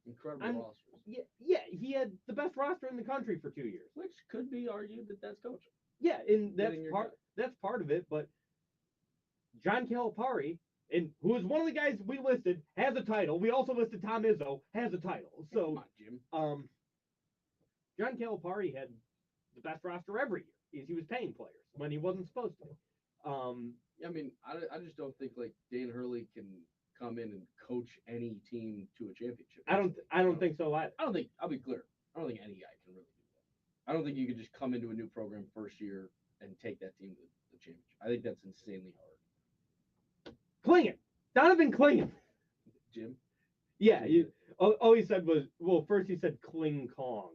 incredible rosters. Yeah, he had the best roster in the country for 2 years. Which could be argued that that's coaching. Yeah, and that's part of it. But John Calipari, and who is one of the guys we listed, has a title. We also listed Tom Izzo, has a title. So, come on, Jim. John Calipari had the best roster every year. He was paying players when he wasn't supposed to. I mean, I just don't think like Dan Hurley can come in and coach any team to a championship. I don't think so either. I'll be clear. I don't think any guy can really do that. I don't think you could just come into a new program first year and take that team to the championship. I think that's insanely hard. Clingan. Donovan Clingan. Jim? Yeah. All he said was, well, first he said Kling Kong.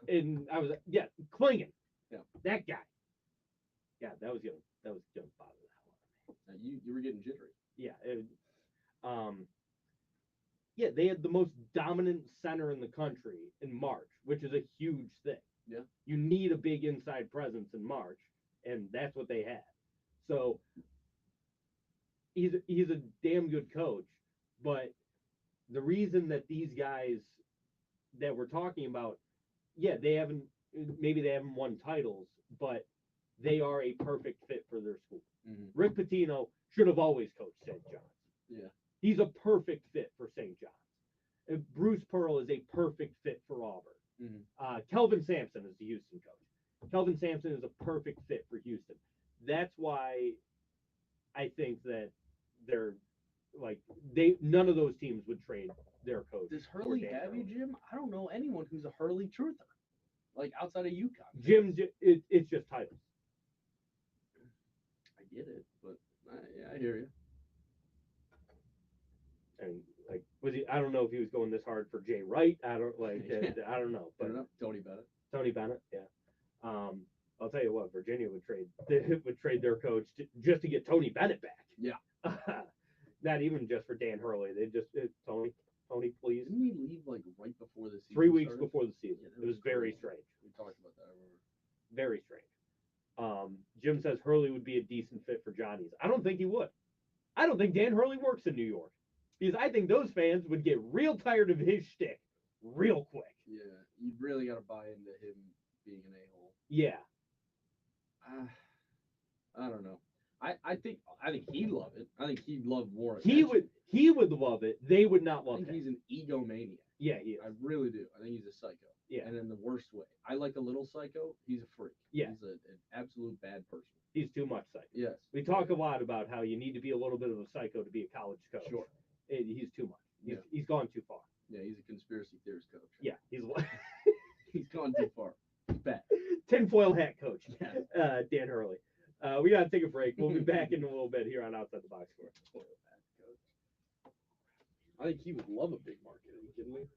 And I was like, yeah, Clingan. Yeah. That guy. Yeah, that was gonna bother the hell out of me. You were getting jittery. Yeah. Yeah, they had the most dominant center in the country in March, which is a huge thing. Yeah. You need a big inside presence in March, and that's what they had. So he's a damn good coach, but the reason that these guys that we're talking about, yeah, they haven't won titles, but they are a perfect fit for their school. Mm-hmm. Rick Pitino should have always coached St. John's. Yeah. He's a perfect fit for St. John's. And Bruce Pearl is a perfect fit for Auburn. Mm-hmm. Kelvin Sampson is the Houston coach. Kelvin Sampson is a perfect fit for Houston. That's why I think that none of those teams would trade their coach. Does Hurley have you, Jim? I don't know anyone who's a Hurley truther, like outside of UConn. Jim, it's just titles. I get it, but I hear you. And I don't know if he was going this hard for Jay Wright. I don't know, but Tony Bennett. Tony Bennett, yeah. I'll tell you what, Virginia would trade their coach just to get Tony Bennett back. Yeah. Not even just for Dan Hurley. They just Tony, please. Didn't he leave like right before the season? 3 weeks started? before the season. Yeah, it was very strange. We talked about that. I remember. Very strange. Jim says Hurley would be a decent fit for Johnny's. I don't think he would. I don't think Dan Hurley works in New York. Because I think those fans would get real tired of his shtick real quick. Yeah, you really got to buy into him being an a-hole. Yeah. I don't know. I think he'd love it. I think he'd love Warren. He would love it. They would not love him. I think he's an egomaniac. Yeah, he is. I really do. I think he's a psycho. Yeah. And in the worst way. I like a little psycho. He's a freak. Yeah. He's an absolute bad person. He's too much psycho. Yes. We talk a lot about how you need to be a little bit of a psycho to be a college coach. Sure. He's too much. He's gone too far. Yeah, he's a conspiracy theorist coach. Yeah, he's gone too far. He's bad. Tinfoil hat coach. Yes. Dan Hurley. We got to take a break. We'll be back in a little bit here on Outside the Box Score. I think he would love a big market. Are you kidding me?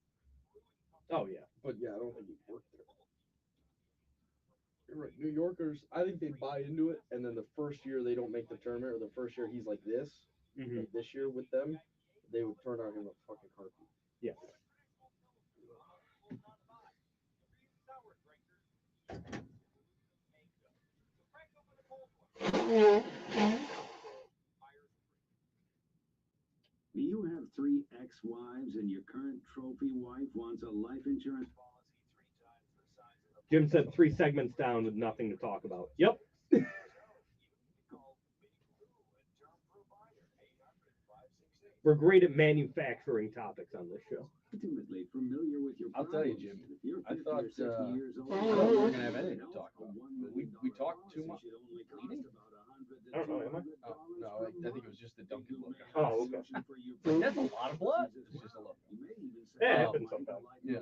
Oh, yeah. But, yeah, I don't think he'd work there. You're right. New Yorkers, I think they buy into it, and then the first year they don't make the tournament, or the first year he's like this, like this year with them, they would turn on him a fucking heartbeat. Yeah. Do you have 3 ex-wives and your current trophy wife wants a life insurance policy 3 times the size of the... Jim said 3 segments down with nothing to talk about. Yep. We're great at manufacturing topics on this show. Intimately familiar with your I'll tell you, Jim. problems. If you're I 50 thought or 60 years old, we weren't gonna have anything to talk about. We talked too much. Bleeding? I don't know, am I? Oh, no, I think it was just the Dunkin' look. Oh, okay. That's a lot of blood. It's just a look. Yeah, it happens sometimes. Yeah.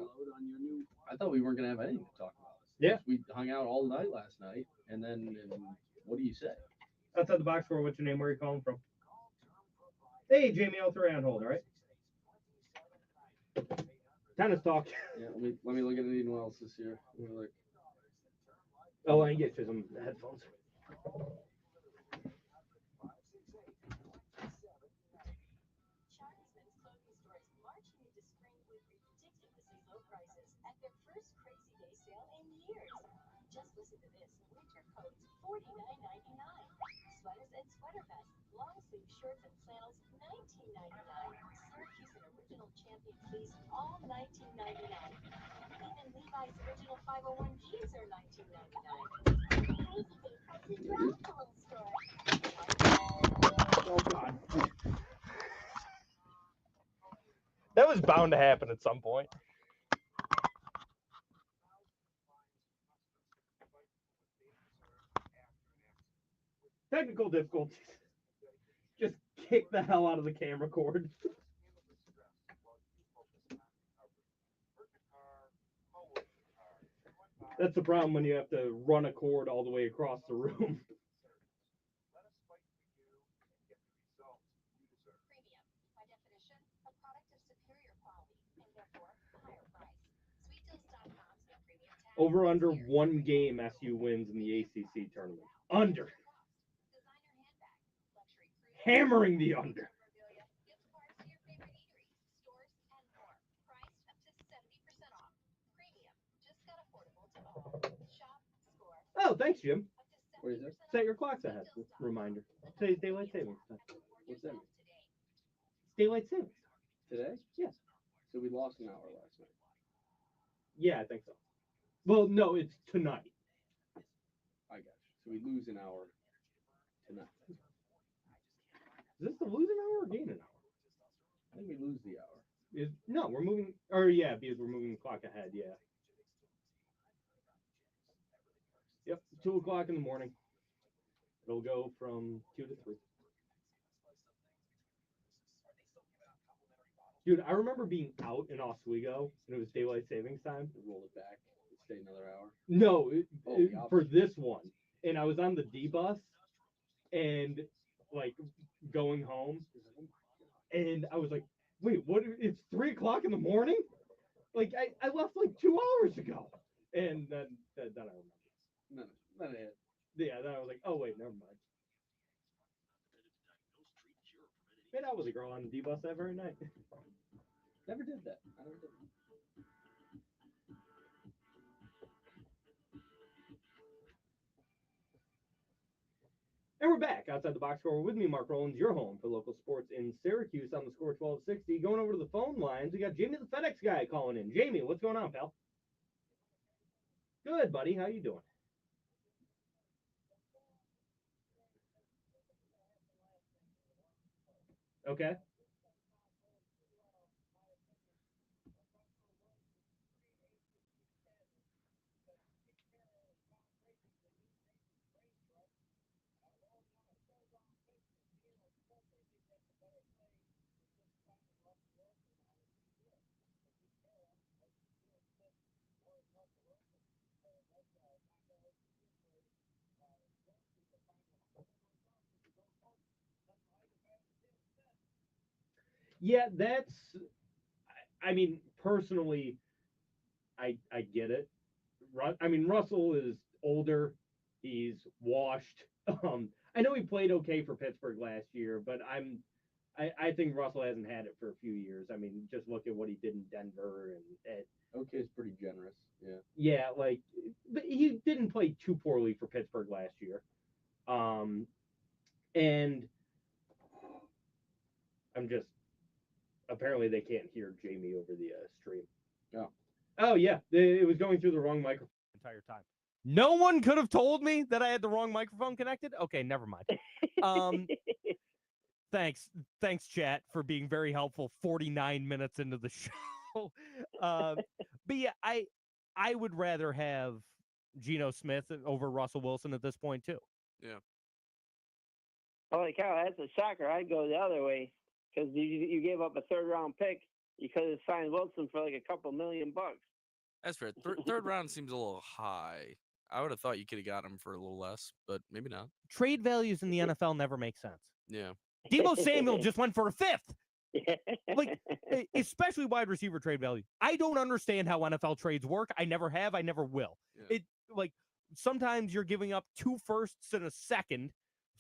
I thought we weren't gonna have anything to talk about. Yeah. We hung out all night last night, and then what do you say? Outside the box score, what's your name? Where are you calling from? Hey, Jamie, I'll throw you on hold, all right? Tennis talk. Yeah, let me look at anyone else's here. Like, Oh, I get you some headphones. Just listen to this. Winter coats, $49.99. Sweaters and sweater vests, long sleeve shirts and flannels, $19.99. Syracuse and original champion fleece, all $19.99. Even Levi's original 501 jeans are $19.99. Crazy day prices drop at the little store. Oh, God. That was bound to happen at some point. Technical difficulties. Just kick the hell out of the camera cord. That's the problem when you have to run a cord all the way across the room. Premium, by definition, a product of superior quality and therefore a higher price. SweetDeals.com's no premium tag. Over under one game SU wins in the ACC tournament. Under. Designer handbag, luxury cruise, Hammering the under. memorabilia, gift cards to your favorite eateries, stores, and more. Priced up to 70% off. Premium, just got affordable to all. Shop, score, Oh, thanks, Jim. up to What is it? 70% Set off. your clocks ahead. Reminder. Today's daylight savings time. What's that mean? It's daylight savings time. Today? Yes. So we lost an hour last night. Yeah, I think so. Well, no, it's tonight. I got you. So we lose an hour tonight. Is this the losing hour or gain an hour? I think we lose the hour. No, we're moving. Or yeah, because we're moving the clock ahead. Yeah. Yep, 2 o'clock in the morning. It'll go from 2 to 3. Dude, I remember being out in Oswego and it was daylight savings time. Roll it back. Stay another hour. No, the for this one, and I was on the D bus, and like going home, and I was like, "Wait, what? It's 3 o'clock in the morning? Like I left like 2 hours ago." And then I remember. None of it. Yeah, then I was like, "Oh wait, never mind." Man, I was a girl on the D bus that very night. Never did that. I never did that. And we're back outside the box score with me, Mark Rowlands, your home for local sports in Syracuse on the score 1260. Going over to the phone lines, we got Jamie the FedEx guy calling in. Jamie, what's going on, pal? Good, buddy. How you doing? Okay. Yeah, I mean, personally, I get it. I mean, Russell is older. He's washed. I know he played okay for Pittsburgh last year, but I think Russell hasn't had it for a few years. I mean, just look at what he did in Denver and Okay, it's pretty generous. Yeah. yeah, like, but he didn't play too poorly for Pittsburgh last year. And I'm just apparently they can't hear Jamie over the stream. Oh. Oh yeah, it was going through the wrong microphone the entire time. No one could have told me that I had the wrong microphone connected. Okay, never mind. Thanks thanks, chat, for being very helpful 49 minutes into the show. But yeah, I would rather have Geno Smith over Russell Wilson at this point, too. Yeah. Holy cow, that's a shocker. I'd go the other way because you gave up a third-round pick. You could have signed Wilson for like a couple $1 million. That's fair. Third round seems a little high. I would have thought you could have gotten him for a little less, but maybe not. Trade values in the NFL never make sense. Yeah. Deebo Samuel just went for a fifth. Like, especially wide receiver trade value. I don't understand how NFL trades work. I never have. I never will. Yeah. It like sometimes you're giving up 2 firsts and a second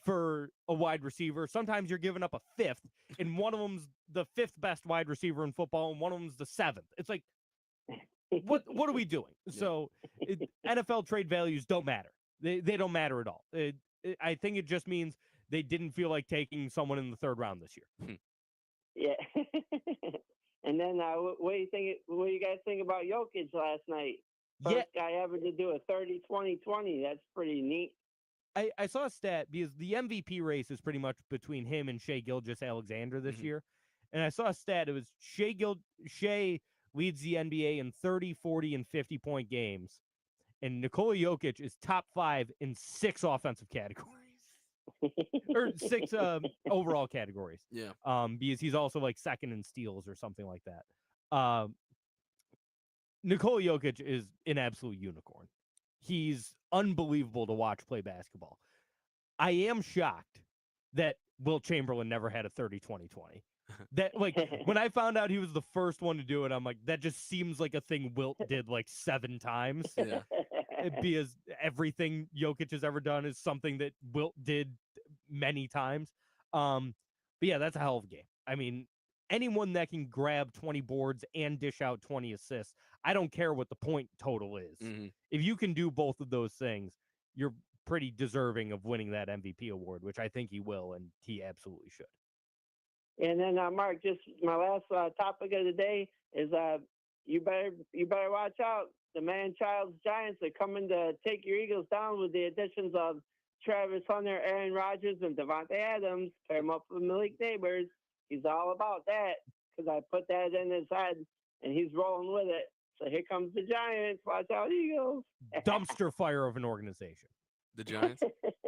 for a wide receiver. Sometimes you're giving up a fifth, and one of them's the 5th best wide receiver in football, and one of them's the 7th. It's like, what are we doing? Yeah. So NFL trade values don't matter. They don't matter at all. I think it just means they didn't feel like taking someone in the 3rd round this year. Yeah. And then what do you think? What do you guys think about Jokic last night? First guy ever to do a 30-20-20. That's pretty neat. I saw a stat because the MVP race is pretty much between him and Shai Gilgeous-Alexander this year. And I saw a stat. It was Shai leads the NBA in 30, 40, and 50-point games. And Nikola Jokic is top 5 in 6 offensive categories. Or 6 overall categories. Yeah. Because he's also like 2nd in steals or something like that. Nikola Jokic is an absolute unicorn. He's unbelievable to watch play basketball. I am shocked that Wilt Chamberlain never had a 30-20-20. That, like, when I found out he was the first one to do it, I'm like, that just seems like a thing Wilt did like 7 times. Yeah. Because everything Jokic has ever done is something that Wilt did many times. But yeah, that's a hell of a game. I mean, anyone that can grab 20 boards and dish out 20 assists, I don't care what the point total is. If you can do both of those things, you're pretty deserving of winning that MVP award, which I think he will, and he absolutely should. And then, Mark, just my last topic of the day is you better watch out. The man-child's Giants are coming to take your Eagles down with the additions of Travis Hunter, Aaron Rodgers, and Devontae Adams. Pair him up with Malik Neighbors. He's all about that because I put that in his head, and he's rolling with it. So here comes the Giants. Watch out, Eagles. Dumpster fire of an organization. The Giants?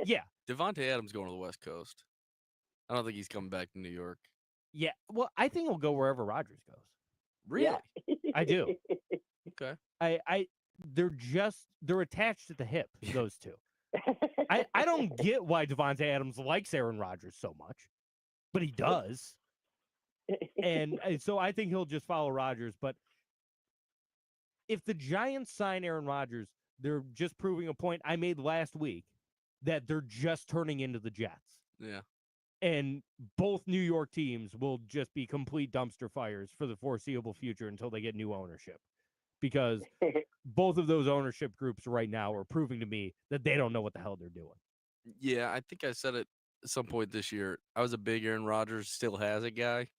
Yeah. Devontae Adams going to the West Coast. I don't think he's coming back to New York. Yeah. Well, I think he'll go wherever Rodgers goes. Really? Yeah. I do. Okay. They're attached at the hip, those two. I don't get why Devontae Adams likes Aaron Rodgers so much, but he does. And so I think he'll just follow Rodgers. But if the Giants sign Aaron Rodgers, they're just proving a point I made last week that they're just turning into the Jets. Yeah. And both New York teams will just be complete dumpster fires for the foreseeable future until they get new ownership. Because both of those ownership groups right now are proving to me that they don't know what the hell they're doing. Yeah, I think I said it at some point this year. I was a big Aaron Rodgers, still has it guy.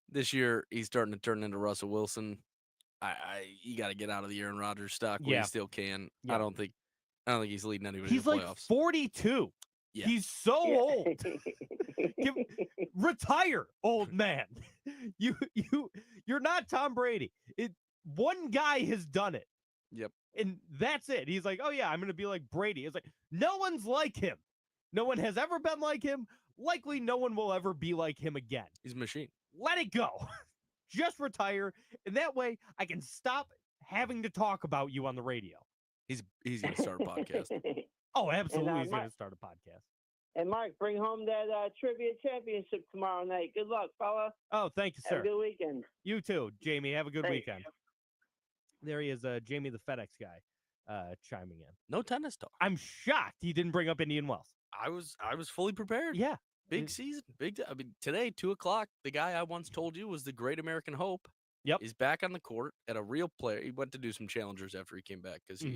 This year, he's starting to turn into Russell Wilson. You got to get out of the Aaron Rodgers stock when you still can. Yeah. I don't think he's leading anybody to the playoffs. He's like 42. Yeah. He's so old. Retire, old man. You're not Tom Brady. One guy has done it. Yep. And that's it. He's like, oh, yeah, I'm going to be like Brady. It's like, no one's like him. No one has ever been like him. Likely no one will ever be like him again. He's a machine. Let it go. Just retire. And that way I can stop having to talk about you on the radio. He's going to start a podcast. Oh, absolutely. He's going to start a podcast. And Mark, bring home that trivia championship tomorrow night. Good luck, fella. Oh, thank you, sir. Have a good weekend. You too, Jamie. Have a good weekend. You. There he is, Jamie the FedEx guy, chiming in. No tennis talk. I'm shocked he didn't bring up Indian Wells. I was fully prepared. Yeah. Big season. I mean, today, 2:00, the guy I once told you was the great American hope. Yep. He's back on the court at a real player. He went to do some challengers after he came back because he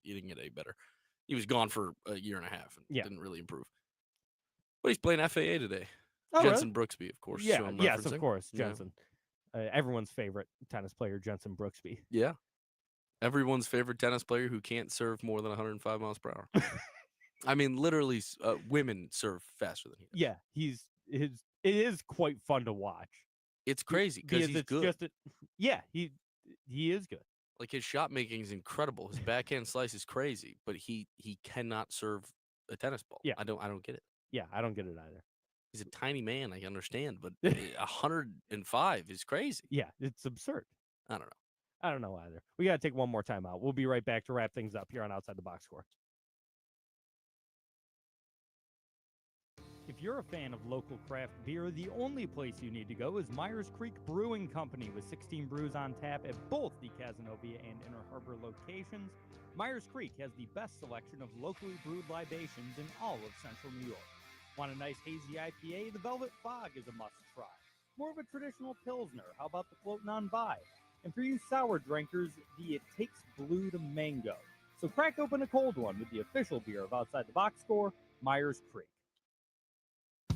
didn't get any better. He was gone for a year and a half and didn't really improve. But he's playing FAA today. Oh, Jensen really? Brooksby, of course. Yeah, yes, of course, Jensen. Everyone's favorite tennis player, Jensen Brooksby. Yeah. Everyone's favorite tennis player who can't serve more than 105 miles per hour. I mean, literally, women serve faster than he does. Yeah, he's it is quite fun to watch. It's crazy because he's it's good. Just he is good. Like his shot making is incredible. His backhand slice is crazy, but he cannot serve a tennis ball. Yeah. I don't get it. Yeah, I don't get it either. He's a tiny man. I understand, but 105 is crazy. Yeah, it's absurd. I don't know. I don't know either. We got to take one more time out. We'll be right back to wrap things up here on Outside the Box Score. If you're a fan of local craft beer, the only place you need to go is Myers Creek Brewing Company with 16 brews on tap at both the Cazenovia and Inner Harbor locations. Myers Creek has the best selection of locally brewed libations in all of central New York. Want a nice hazy IPA? The Velvet Fog is a must-try. More of a traditional Pilsner, how about the Floatin' on By? And for you sour drinkers, the It Takes Blue to Mango. So crack open a cold one with the official beer of Outside the Box Score, Myers Creek.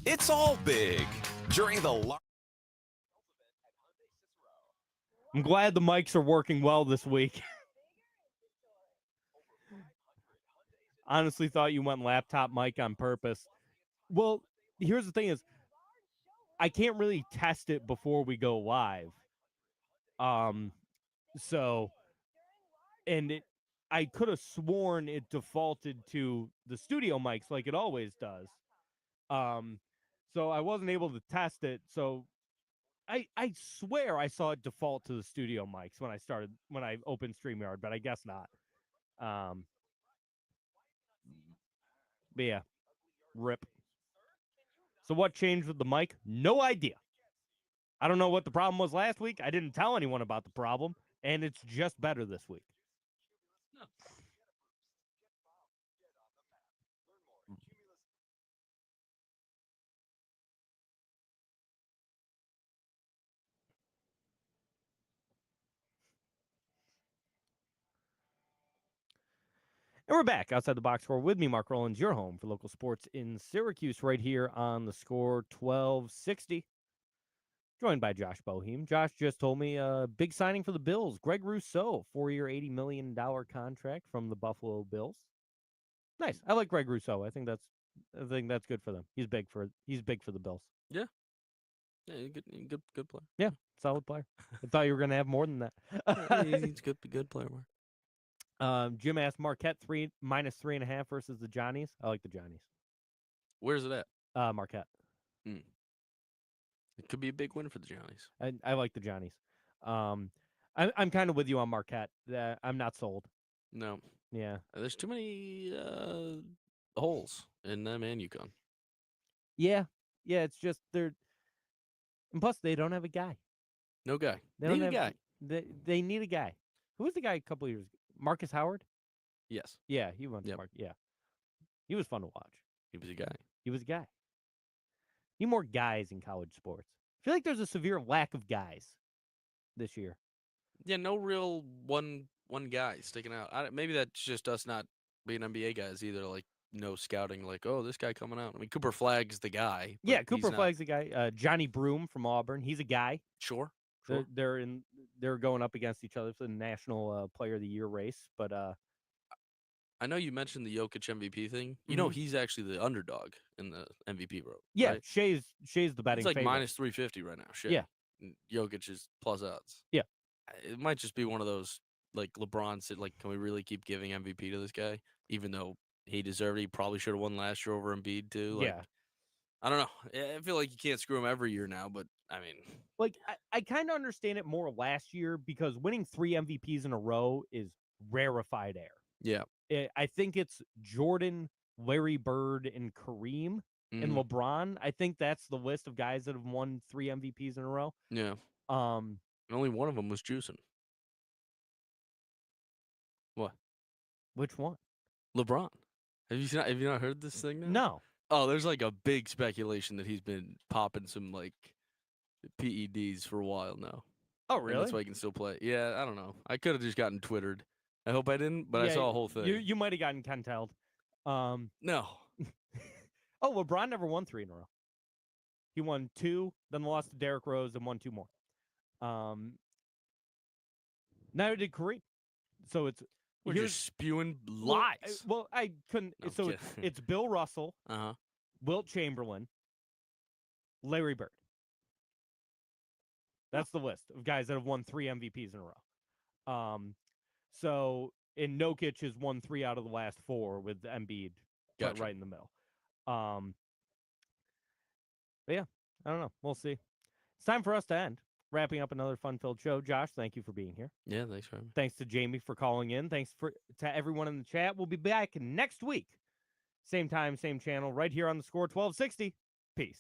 It's all big during the I'm glad the mics are working well this week. Honestly thought you went laptop mic on purpose. Well, here's the thing is, I can't really test it before we go live. So, and I could have sworn it defaulted to the studio mics like it always does. So I wasn't able to test it. So I swear I saw it default to the studio mics when I opened StreamYard, but I guess not. But yeah, rip. So what changed with the mic? No idea. I don't know what the problem was last week. I didn't tell anyone about the problem, and it's just better this week. And we're back outside the box score with me, Mark Rowlands, your home for local sports in Syracuse, right here on the Score 1260. Joined by Josh Boheim. Josh just told me big signing for the Bills. Greg Rousseau, 4-year, $80 million contract from the Buffalo Bills. Nice. I like Greg Rousseau. I think that's good for them. He's big for the Bills. Yeah. Yeah, good player. Yeah, solid player. I thought you were gonna have more than that. He's a good player, Mark. Jim asked Marquette -3.5 versus the Johnnies. I like the Johnnies. Where's it at? Marquette. It could be a big win for the Johnnies. I like the Johnnies. I'm kind of with you on Marquette. I'm not sold. No. Yeah. There's too many holes in them and UConn. Yeah. Yeah, it's just they're and plus they don't have a guy. No guy. They need don't a guy. They need a guy. Who was the guy a couple years ago? Marcus Howard? Yes. Yeah, he went to Mark. Yeah. He was fun to watch. He was a guy. He was a guy. Need more guys in college sports. I feel like there's a severe lack of guys this year. Yeah, no real one guy sticking out. Maybe that's just us not being NBA guys either. Like no scouting. Like, oh, this guy coming out. I mean, Cooper Flagg's the guy. Yeah, Cooper Flagg's the guy. Johnny Broom from Auburn. He's a guy. Sure. They're going up against each other for the National Player of the Year race. But I know you mentioned the Jokic MVP thing. You know he's actually the underdog in the MVP vote. Yeah, right? Shea's the betting. It's like favorite. -350 right now. Shea. Yeah. Jokic is plus odds. Yeah. It might just be one of those like LeBron said. Like, can we really keep giving MVP to this guy, even though he deserved it? He probably should have won last year over Embiid too. Like, yeah. I don't know. I feel like you can't screw him every year now, but I mean, like I kind of understand it more last year because winning 3 MVPs in a row is rarefied air. Yeah. I think it's Jordan, Larry Bird, and Kareem and LeBron. I think that's the list of guys that have won 3 MVPs in a row. Yeah. Only one of them was juicing. What? Which one? LeBron. Have you not heard this thing now? No. Oh, there's like a big speculation that he's been popping some like PEDs for a while now. Oh, really? And that's why he can still play. Yeah, I don't know. I could have just gotten Twittered. I hope I didn't, but I saw a whole thing. You might have gotten Kentelled. No. Oh, LeBron never won 3 in a row. He won 2, then lost to Derrick Rose, and won 2 more. Neither did Kareem. So it's we're just spewing lies. Well, I couldn't. No, so it's Bill Russell, Uh-huh. Wilt Chamberlain, Larry Bird. That's the list of guys that have won 3 MVPs in a row. So in Jokic has won 3 out of the last 4 with Embiid put right in the middle. But yeah, I don't know. We'll see. It's time for us to end. Wrapping up another fun-filled show. Josh, thank you for being here. Yeah, thanks for having me. Thanks to Jamie for calling in. Thanks to everyone in the chat. We'll be back next week. Same time, same channel, right here on the Score 1260. Peace.